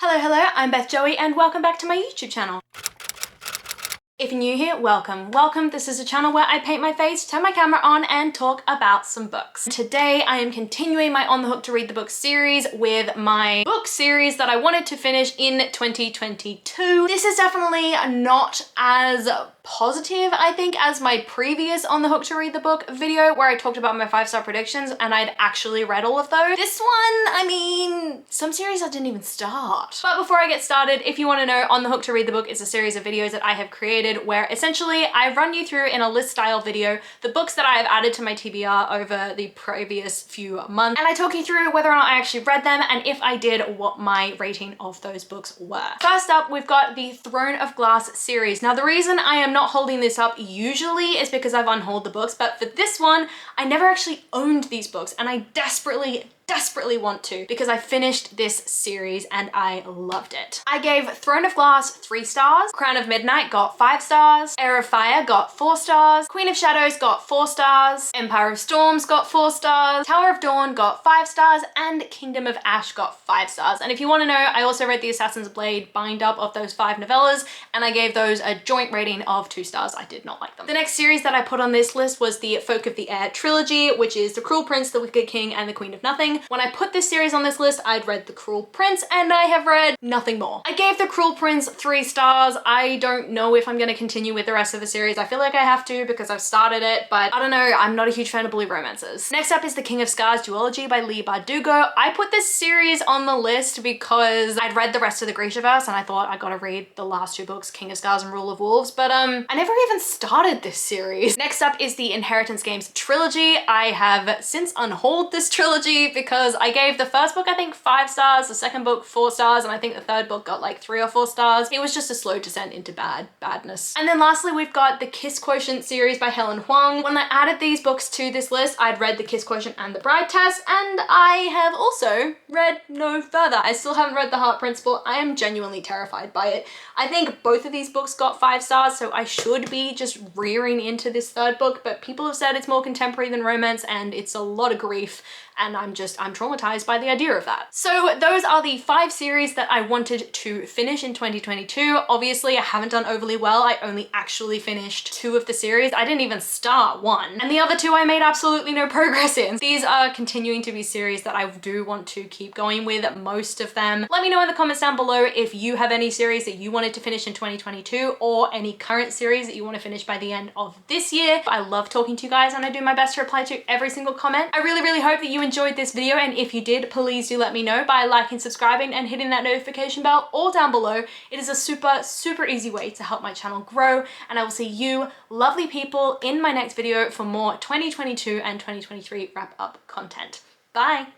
Hello, I'm Beth Joey and welcome back to my YouTube channel. If you're new here, welcome. This is a channel where I paint my face, turn my camera on, and talk about some books. Today, I am continuing my On the Hook to Read the Book series with my book series that I wanted to finish in 2022. This is definitely not as positive, I think, as my previous On the Hook to Read the Book video where I talked about my 5-star predictions and I'd actually read all of those. This one, I mean, some series I didn't even start. But before I get started, if you want to know, On the Hook to Read the Book is a series of videos that I have created where essentially I run you through in a list style video the books that I have added to my TBR over the previous few months, and I talk you through whether or not I actually read them and if I did, what my rating of those books were. First up, we've got the Throne of Glass series. Now the reason I am not holding this up usually is because I've unhauled the books, but for this one I never actually owned these books and I desperately want to because I finished this series and I loved it. I gave Throne of Glass 3 stars, Crown of Midnight got 5 stars, Heir of Fire got 4 stars, Queen of Shadows got 4 stars, Empire of Storms got 4 stars, Tower of Dawn got 5 stars, and Kingdom of Ash got 5 stars. And if you want to know, I also read the Assassin's Blade bind up of those 5 novellas and I gave those a joint rating of 2 stars. I did not like them. The next series that I put on this list was the Folk of the Air trilogy, which is The Cruel Prince, The Wicked King, and The Queen of Nothing. When I put this series on this list, I'd read The Cruel Prince and I have read nothing more. I gave The Cruel Prince 3 stars. I don't know if I'm going to continue with the rest of the series. I feel like I have to because I've started it, but I don't know, I'm not a huge fan of bully romances. Next up is The King of Scars duology by Leigh Bardugo. I put this series on the list because I'd read the rest of the Grishaverse and I thought I gotta read the last 2 books, King of Scars and Rule of Wolves, but I never even started this series. Next up is the Inheritance Games trilogy. I have since unhauled this trilogy because I gave the first book I think 5 stars, the second book 4 stars, and I think the third book got like 3 or 4 stars. It was just a slow descent into badness. And then lastly we've got the Kiss Quotient series by Helen Huang. When I added these books to this list, I'd read the Kiss Quotient and the Bride Test, and I have also read no further. I still haven't read The Heart Principle. I am genuinely terrified by it. I think both of these books got 5 stars, so I should be just rearing into this third book, but people have said it's more contemporary than romance and it's a lot of grief, and I'm traumatized by the idea of that. So those are the 5 series that I wanted to finish in 2022. Obviously I haven't done overly well. I only actually finished 2 of the series. I didn't even start 1, and the other 2 I made absolutely no progress in. These are continuing to be series that I do want to keep going with, most of them. Let me know in the comments down below if you have any series that you wanted to finish in 2022 or any current series that you want to finish by the end of this year. I love talking to you guys and I do my best to reply to every single comment. I really hope that you enjoyed this video, and if you did, please do let me know by liking, subscribing, and hitting that notification bell all down below. It is a super easy way to help my channel grow, and I will see you lovely people in my next video for more 2022 and 2023 wrap up content. Bye!